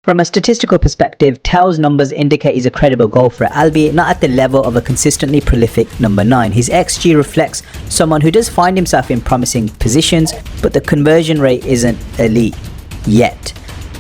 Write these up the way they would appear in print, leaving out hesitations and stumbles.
From a statistical perspective, Tel's numbers indicate he's a credible goal threat, albeit not at the level of a consistently prolific number 9. His XG reflects someone who does find himself in promising positions, but the conversion rate isn't elite yet.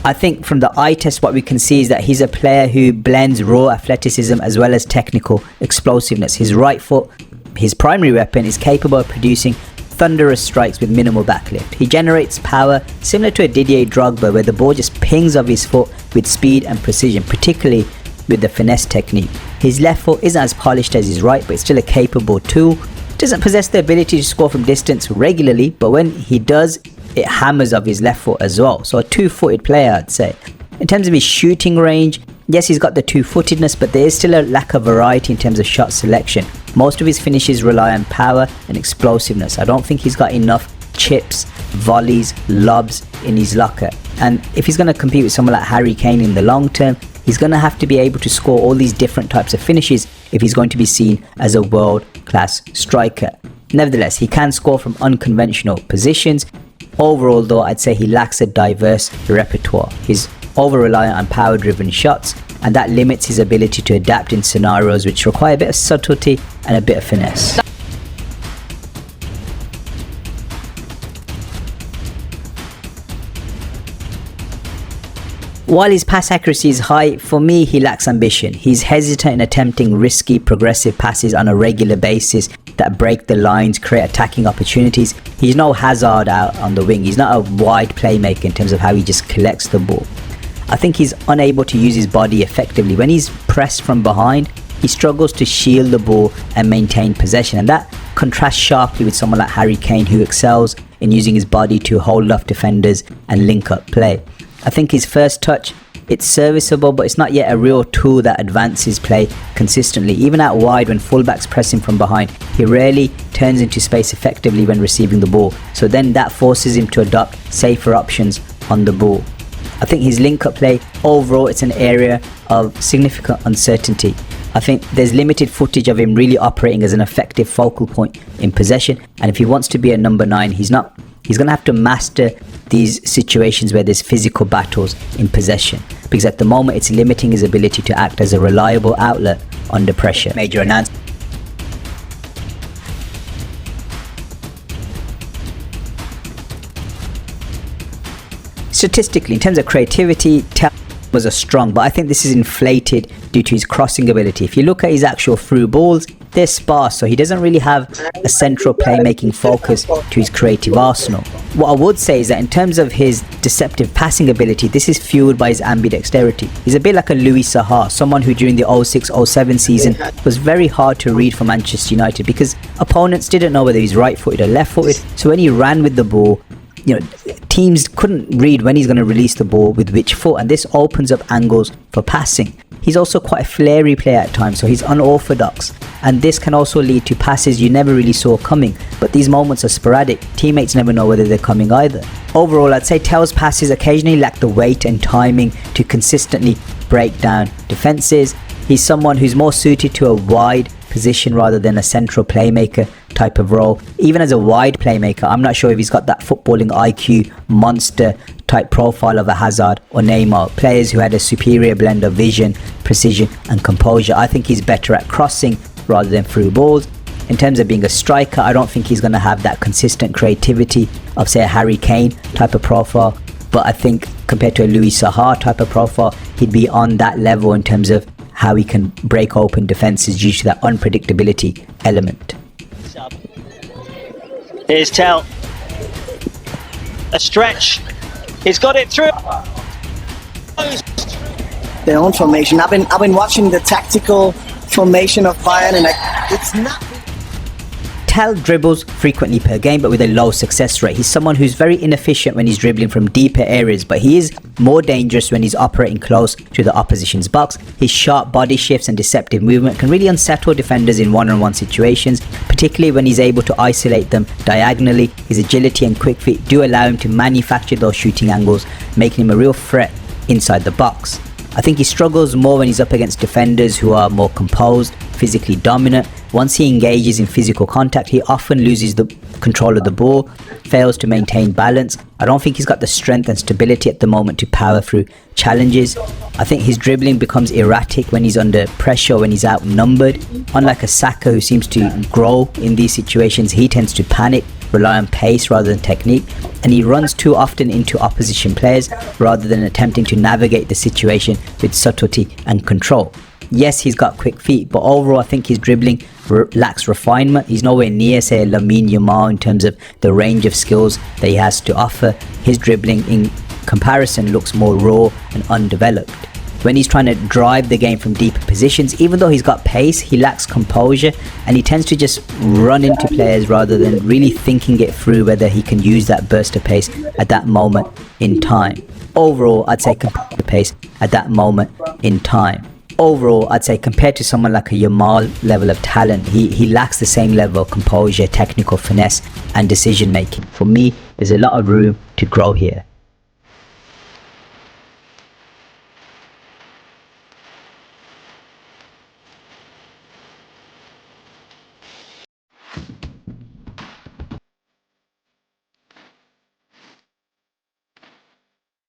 I think from the eye test what we can see is that he's a player who blends raw athleticism as well as technical explosiveness. His right foot, his primary weapon, is capable of producing thunderous strikes with minimal backlift. He generates power similar to a Didier Drogba, where the ball just pings off his foot with speed and precision, particularly with the finesse technique. His left foot isn't as polished as his right, but it's still a capable tool. Doesn't possess the ability to score from distance regularly, but when he does, it hammers off his left foot as well. So a two-footed player, I'd say. In terms of his shooting range, yes, he's got the two-footedness, but there is still a lack of variety in terms of shot selection. Most of his finishes rely on power and explosiveness. I don't think he's got enough chips, volleys, lobs in his locker. And if he's going to compete with someone like Harry Kane in the long term, he's going to have to be able to score all these different types of finishes if he's going to be seen as a world-class striker. Nevertheless, he can score from unconventional positions. Overall though, I'd say he lacks a diverse repertoire. He's over-reliant on power-driven shots, and that limits his ability to adapt in scenarios which require a bit of subtlety and a bit of finesse. While his pass accuracy is high, for me he lacks ambition. He's hesitant in attempting risky, progressive passes on a regular basis that break the lines, create attacking opportunities. He's no Hazard out on the wing. He's not a wide playmaker in terms of how he just collects the ball. I think he's unable to use his body effectively. When he's pressed from behind, he struggles to shield the ball and maintain possession, and that contrasts sharply with someone like Harry Kane, who excels in using his body to hold off defenders and link up play. I think his first touch, it's serviceable, but it's not yet a real tool that advances play consistently. Even out wide, when fullbacks press him from behind, he rarely turns into space effectively when receiving the ball. So then that forces him to adopt safer options on the ball. I think his link-up play, overall, it's an area of significant uncertainty. I think there's limited footage of him really operating as an effective focal point in possession, and if he wants to be a number 9, he's going to have to master these situations where there's physical battles in possession, because at the moment it's limiting his ability to act as a reliable outlet under pressure. Major announcement. Statistically, in terms of creativity, Tel was a strong, but I think this is inflated due to his crossing ability. If you look at his actual through balls, they're sparse, so he doesn't really have a central playmaking focus to his creative arsenal. What I would say is that in terms of his deceptive passing ability, this is fueled by his ambidexterity. He's a bit like a Louis Saha, someone who during the 06-07 season was very hard to read for Manchester United because opponents didn't know whether he's right-footed or left-footed. So when he ran with the ball, teams couldn't read when he's going to release the ball with which foot, and this opens up angles for passing. He's also quite a flary player at times, so he's unorthodox, and this can also lead to passes you never really saw coming, but these moments are sporadic. Teammates never know whether they're coming either. Overall, I'd say Tel's passes occasionally lack the weight and timing to consistently break down defenses. He's someone who's more suited to a wide position rather than a central playmaker type of role. Even as a wide playmaker, I'm not sure if he's got that footballing IQ monster type profile of a Hazard or Neymar, players who had a superior blend of vision, precision and composure. I think he's better at crossing rather than through balls. In terms of being a striker, I don't think he's going to have that consistent creativity of, say, a Harry Kane type of profile, but I think compared to a Louis Saha type of profile, he'd be on that level in terms of how he can break open defenses due to that unpredictability element. Here's Tel. A stretch. He's got it through. Their own formation. I've been watching the tactical formation of Bayern, and it's not. Tel dribbles frequently per game, but with a low success rate. He's someone who's very inefficient when he's dribbling from deeper areas, but he is more dangerous when he's operating close to the opposition's box. His sharp body shifts and deceptive movement can really unsettle defenders in one-on-one situations, particularly when he's able to isolate them diagonally. His agility and quick feet do allow him to manufacture those shooting angles, making him a real threat inside the box. I think he struggles more when he's up against defenders who are more composed, physically dominant, Once he engages in physical contact, he often loses the control of the ball, fails to maintain balance. I don't think he's got the strength and stability at the moment to power through challenges. I think his dribbling becomes erratic when he's under pressure, when he's outnumbered. Unlike a Saka who seems to grow in these situations, he tends to panic, rely on pace rather than technique, and he runs too often into opposition players rather than attempting to navigate the situation with subtlety and control. Yes, he's got quick feet, but overall I think his dribbling lacks refinement. He's nowhere near, say, Lamine Yamal in terms of the range of skills that he has to offer. His dribbling in comparison looks more raw and undeveloped. When he's trying to drive the game from deeper positions, even though he's got pace, he lacks composure, and he tends to just run into players rather than really thinking it through whether he can use that burst of pace at that moment in time. Overall, I'd say compared to pace at that moment in time. Overall, I'd say compared to someone like a Yamal level of talent, he lacks the same level of composure, technical finesse and decision making. For me, there's a lot of room to grow here.